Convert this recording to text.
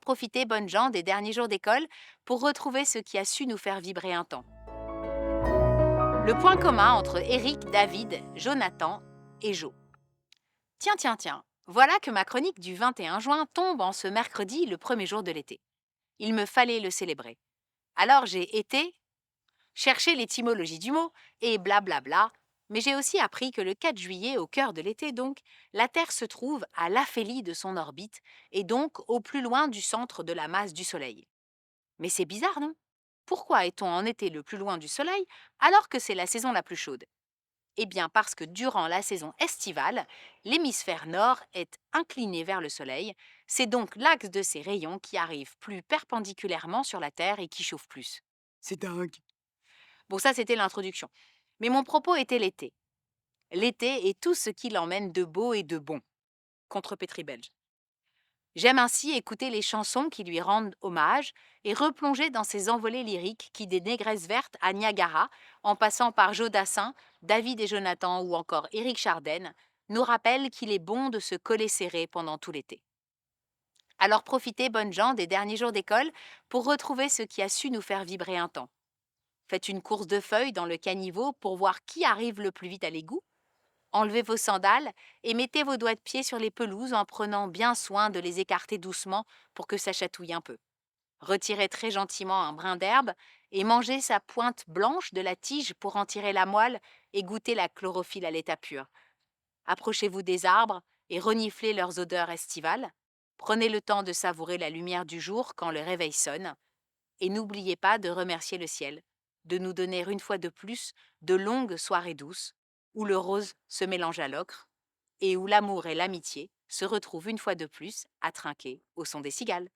profitez, bonnes gens, des derniers jours d'école pour retrouver ce qui a su nous faire vibrer un temps. Le point commun entre Eric, David, Jonathan et Jo. Tiens, tiens, tiens, voilà que ma chronique du 21 juin tombe en ce mercredi, le premier jour de l'été. Il me fallait le célébrer. Alors j'ai été chercher l'étymologie du mot et blablabla, mais j'ai aussi appris que le 4 juillet, au cœur de l'été donc, la Terre se trouve à l'aphélie de son orbite et donc au plus loin du centre de la masse du Soleil. Mais c'est bizarre, non? Pourquoi est-on en été le plus loin du Soleil alors que c'est la saison la plus chaude? Eh bien parce que durant la saison estivale, l'hémisphère nord est incliné vers le Soleil, c'est donc l'axe de ses rayons qui arrive plus perpendiculairement sur la Terre et qui chauffe plus. C'est dingue. Bon, ça c'était l'introduction. Mais mon propos était l'été. L'été et tout ce qui l'emmène de beau et de bon, contre Pétri Belge. J'aime ainsi écouter les chansons qui lui rendent hommage et replonger dans ces envolées lyriques qui, des Négresses vertes à Niagara, en passant par Joe Dassin, David et Jonathan ou encore Éric Chardin, nous rappellent qu'il est bon de se coller serré pendant tout l'été. Alors profitez, bonnes gens, des derniers jours d'école pour retrouver ce qui a su nous faire vibrer un temps. Faites une course de feuilles dans le caniveau pour voir qui arrive le plus vite à l'égout. Enlevez vos sandales et mettez vos doigts de pied sur les pelouses en prenant bien soin de les écarter doucement pour que ça chatouille un peu. Retirez très gentiment un brin d'herbe et mangez sa pointe blanche de la tige pour en tirer la moelle et goûter la chlorophylle à l'état pur. Approchez-vous des arbres et reniflez leurs odeurs estivales. Prenez le temps de savourer la lumière du jour quand le réveil sonne. Et n'oubliez pas de remercier le ciel, de nous donner une fois de plus de longues soirées douces, où le rose se mélange à l'ocre, et où l'amour et l'amitié se retrouvent une fois de plus à trinquer au son des cigales.